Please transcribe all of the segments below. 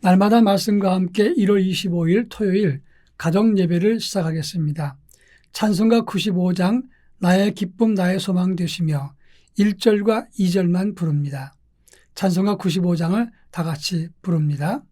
날마다 말씀과 함께 1월 25일 토요일 가정 예배를 시작하겠습니다. 찬송가 95장 나의 기쁨 나의 소망 되시며 1절과 2절만 부릅니다. 찬송가 95장을 다 같이 부릅니다.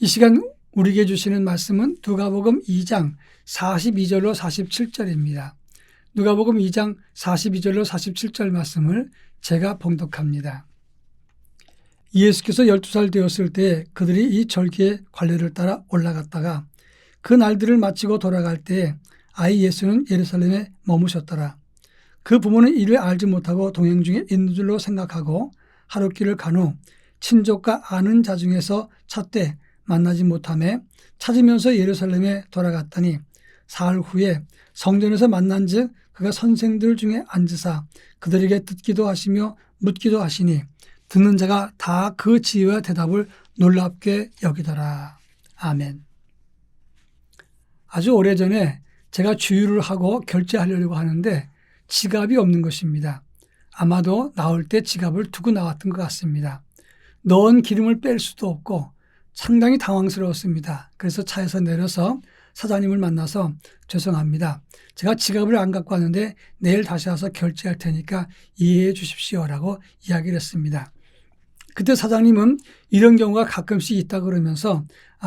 이 시간 우리에게 주시는 말씀은 누가복음 2장 42절로 47절입니다. 누가복음 2장 42절로 47절 말씀을 제가 봉독합니다. 예수께서 12살 되었을 때 그들이 이 절기의 관례를 따라 올라갔다가 그 날들을 마치고 돌아갈 때 아이 예수는 예루살렘에 머무셨더라. 그 부모는 이를 알지 못하고 동행 중에 있는 줄로 생각하고 하룻길을 간 후 친족과 아는 자 중에서 찾되 만나지 못하매 찾으면서 예루살렘에 돌아갔더니 사흘 후에 성전에서 만난즉 그가 선생들 중에 앉으사 그들에게 듣기도 하시며 묻기도 하시니 듣는 자가 다 그 지혜와 대답을 놀랍게 여기더라. 아멘. 아주 오래전에 제가 주유를 하고 결제하려고 하는데 지갑이 없는 것입니다. 아마도 나올 때 지갑을 두고 나왔던 것 같습니다. 넣은 기름을 뺄 수도 없고 상당히 당황스러웠습니다. 그래서 차에서 내려서 사장님을 만나서 죄송합니다. 제가 지갑을 안 갖고 왔는데 내일 다시 와서 결제할 테니까 이해해 주십시오라고 이야기를 했습니다. 그때 사장님은 이런 경우가 가끔씩 있다 그러면서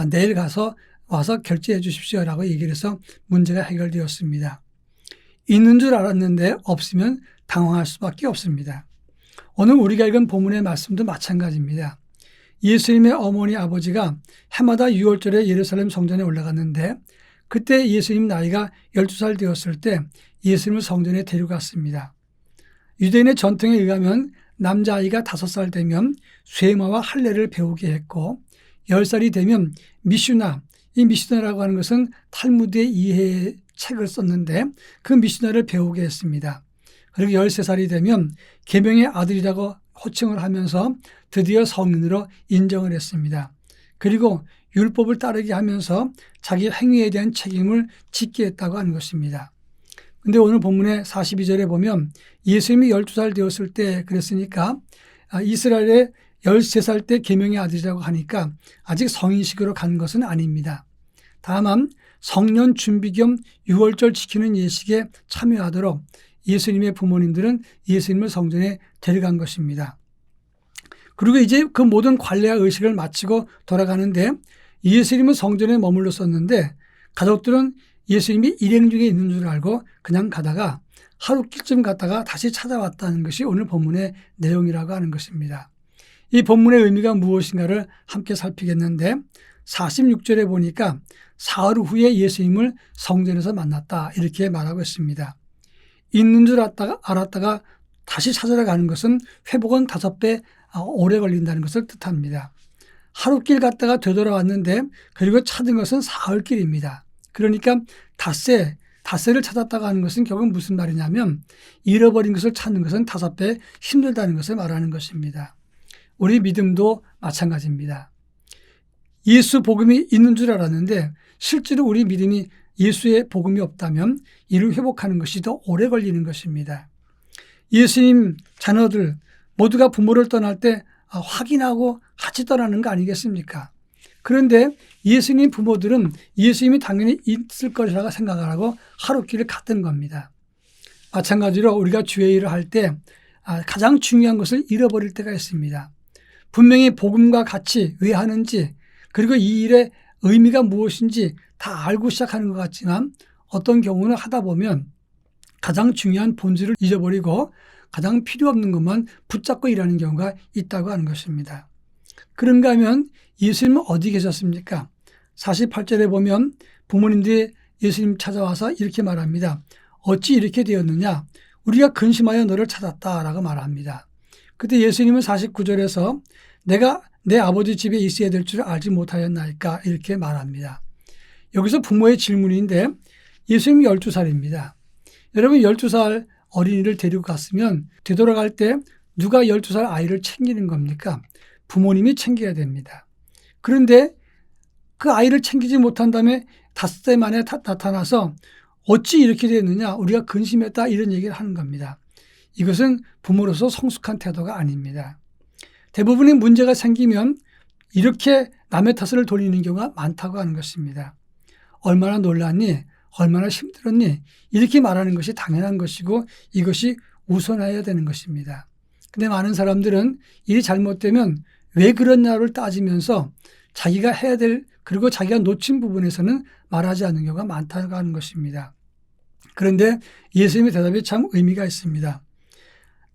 내일 와서 결제해 주십시오라고 얘기를 해서 문제가 해결되었습니다. 있는 줄 알았는데 없으면 당황할 수밖에 없습니다. 오늘 우리가 읽은 본문의 말씀도 마찬가지입니다. 예수님의 어머니 아버지가 해마다 6월절에 예루살렘 성전에 올라갔는데 그때 예수님 나이가 12살 되었을 때 예수님을 성전에 데려갔습니다. 유대인의 전통에 의하면 남자아이가 5살 되면 쇠마와 할례를 배우게 했고 10살이 되면 미슈나, 이 미슈나라고 하는 것은 탈무드의 이해의 책을 썼는데 그 미슈나를 배우게 했습니다. 그리고 13살이 되면 계명의 아들이라고 호칭을 하면서 드디어 성인으로 인정을 했습니다. 그리고 율법을 따르게 하면서 자기 행위에 대한 책임을 짓게 했다고 하는 것입니다. 그런데 오늘 본문의 42절에 보면 예수님이 12살 되었을 때 그랬으니까 이스라엘의 13살 때 계명의 아들이라고 하니까 아직 성인식으로 간 것은 아닙니다. 다만 성년 준비 겸 6월절 지키는 예식에 참여하도록 예수님의 부모님들은 예수님을 성전에 데려간 것입니다. 그리고 이제 그 모든 관례와 의식을 마치고 돌아가는데 예수님은 성전에 머물렀었는데 가족들은 예수님이 일행 중에 있는 줄 알고 그냥 가다가 하룻길쯤 갔다가 다시 찾아왔다는 것이 오늘 본문의 내용이라고 하는 것입니다. 이 본문의 의미가 무엇인가를 함께 살피겠는데 46절에 보니까 사흘 후에 예수님을 성전에서 만났다 이렇게 말하고 있습니다. 있는 줄 알았다가 다시 찾으러 가는 것은 회복은 5배 오래 걸린다는 것을 뜻합니다. 하룻길 갔다가 되돌아왔는데 그리고 찾은 것은 사흘길입니다. 그러니까 닷새를 찾았다가 하는 것은 결국 무슨 말이냐면 잃어버린 것을 찾는 것은 5배 힘들다는 것을 말하는 것입니다. 우리 믿음도 마찬가지입니다. 예수 복음이 있는 줄 알았는데 실제로 우리 믿음이 예수의 복음이 없다면 이를 회복하는 것이 더 오래 걸리는 것입니다. 예수님 자녀들 모두가 부모를 떠날 때 확인하고 같이 떠나는 거 아니겠습니까? 그런데 예수님 부모들은 예수님이 당연히 있을 것이라고 생각을 하고 하루길을 갔던 겁니다. 마찬가지로 우리가 주의 일을 할 때 가장 중요한 것을 잃어버릴 때가 있습니다. 분명히 복음과 같이 왜 하는지 그리고 이 일의 의미가 무엇인지 다 알고 시작하는 것 같지만 어떤 경우는 하다 보면 가장 중요한 본질을 잊어버리고 가장 필요 없는 것만 붙잡고 일하는 경우가 있다고 하는 것입니다. 그런가 하면 예수님은 어디 계셨습니까? 48절에 보면 부모님들이 예수님 찾아와서 이렇게 말합니다. 어찌 이렇게 되었느냐? 우리가 근심하여 너를 찾았다라고 말합니다. 그때 예수님은 49절에서 내가 내 아버지 집에 있어야 될 줄 알지 못하였나이까 이렇게 말합니다. 여기서 부모의 질문인데 예수님이 12살입니다. 여러분 12살 어린이를 데리고 갔으면 되돌아갈 때 누가 12살 아이를 챙기는 겁니까? 부모님이 챙겨야 됩니다. 그런데 그 아이를 챙기지 못한 다음에 5세 만에 나타나서 어찌 이렇게 됐느냐 우리가 근심했다 이런 얘기를 하는 겁니다. 이것은 부모로서 성숙한 태도가 아닙니다. 대부분의 문제가 생기면 이렇게 남의 탓을 돌리는 경우가 많다고 하는 것입니다. 얼마나 놀랐니? 얼마나 힘들었니? 이렇게 말하는 것이 당연한 것이고 이것이 우선해야 되는 것입니다. 근데 많은 사람들은 일이 잘못되면 왜 그러냐를 따지면서 자기가 해야 될 그리고 자기가 놓친 부분에서는 말하지 않는 경우가 많다고 하는 것입니다. 그런데 예수님의 대답이 참 의미가 있습니다.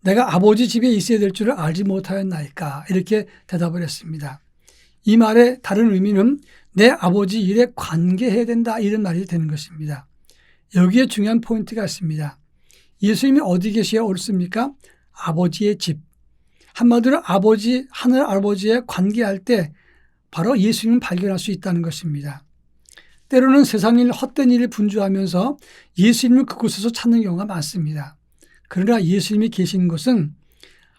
내가 아버지 집에 있어야 될 줄을 알지 못하였나이까 이렇게 대답을 했습니다. 이 말의 다른 의미는 내 아버지 일에 관계해야 된다 이런 말이 되는 것입니다. 여기에 중요한 포인트가 있습니다. 예수님이 어디 계셔야 옳습니까? 아버지의 집. 한마디로 하늘 아버지에 관계할 때 바로 예수님을 발견할 수 있다는 것입니다. 때로는 세상일 헛된 일을 분주하면서 예수님을 그곳에서 찾는 경우가 많습니다. 그러나 예수님이 계신 곳은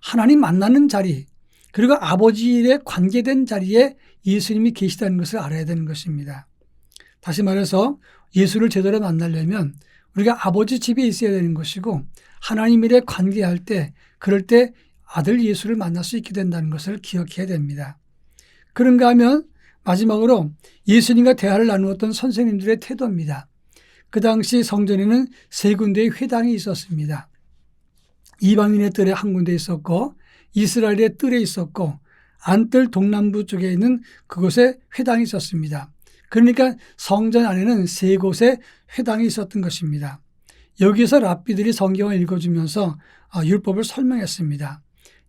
하나님 만나는 자리 그리고 아버지 일에 관계된 자리에 예수님이 계시다는 것을 알아야 되는 것입니다. 다시 말해서 예수를 제대로 만나려면 우리가 아버지 집에 있어야 되는 것이고 하나님 일에 관계할 때 그럴 때 아들 예수를 만날 수 있게 된다는 것을 기억해야 됩니다. 그런가 하면 마지막으로 예수님과 대화를 나누었던 선생님들의 태도입니다. 그 당시 성전에는 3군데의 회당이 있었습니다. 이방인의 뜰에 한 군데 있었고 이스라엘의 뜰에 있었고 안뜰 동남부 쪽에 있는 그곳에 회당이 있었습니다. 그러니까 성전 안에는 3곳의 회당이 있었던 것입니다. 여기에서 랍비들이 성경을 읽어주면서 율법을 설명했습니다.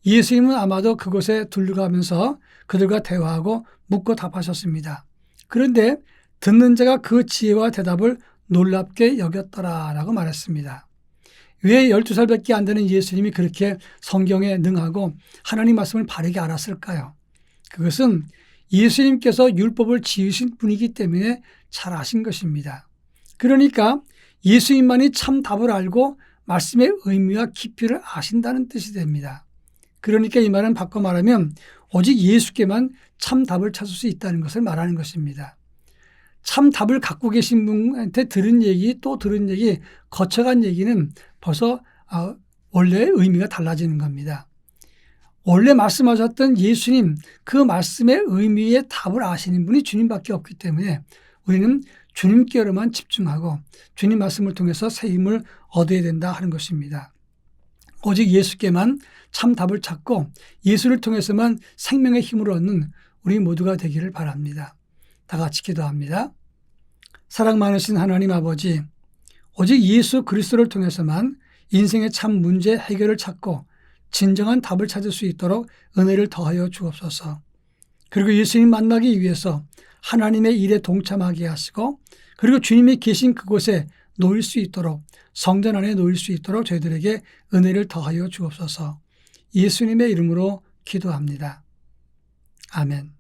예수님은 아마도 그곳에 둘러가면서 그들과 대화하고 묻고 답하셨습니다. 그런데 듣는 자가 그 지혜와 대답을 놀랍게 여겼더라라고 말했습니다. 왜 12살밖에 안 되는 예수님이 그렇게 성경에 능하고 하나님 말씀을 바르게 알았을까요? 그것은 예수님께서 율법을 지으신 분이기 때문에 잘 아신 것입니다. 그러니까 예수님만이 참 답을 알고 말씀의 의미와 깊이를 아신다는 뜻이 됩니다. 그러니까 이 말은 바꿔 말하면 오직 예수께만 참 답을 찾을 수 있다는 것을 말하는 것입니다. 참 답을 갖고 계신 분한테 들은 얘기 또 들은 얘기 거쳐간 얘기는 벌써 원래의 의미가 달라지는 겁니다. 원래 말씀하셨던 예수님 그 말씀의 의미의 답을 아시는 분이 주님밖에 없기 때문에 우리는 주님께로만 집중하고 주님 말씀을 통해서 새 힘을 얻어야 된다 하는 것입니다. 오직 예수께만 참 답을 찾고 예수를 통해서만 생명의 힘을 얻는 우리 모두가 되기를 바랍니다. 다 같이 기도합니다. 사랑 많으신 하나님 아버지, 오직 예수 그리스도를 통해서만 인생의 참 문제 해결을 찾고 진정한 답을 찾을 수 있도록 은혜를 더하여 주옵소서. 그리고 예수님 만나기 위해서 하나님의 일에 동참하게 하시고 그리고 주님이 계신 그곳에 놓일 수 있도록 성전 안에 놓일 수 있도록 저희들에게 은혜를 더하여 주옵소서. 예수님의 이름으로 기도합니다. 아멘.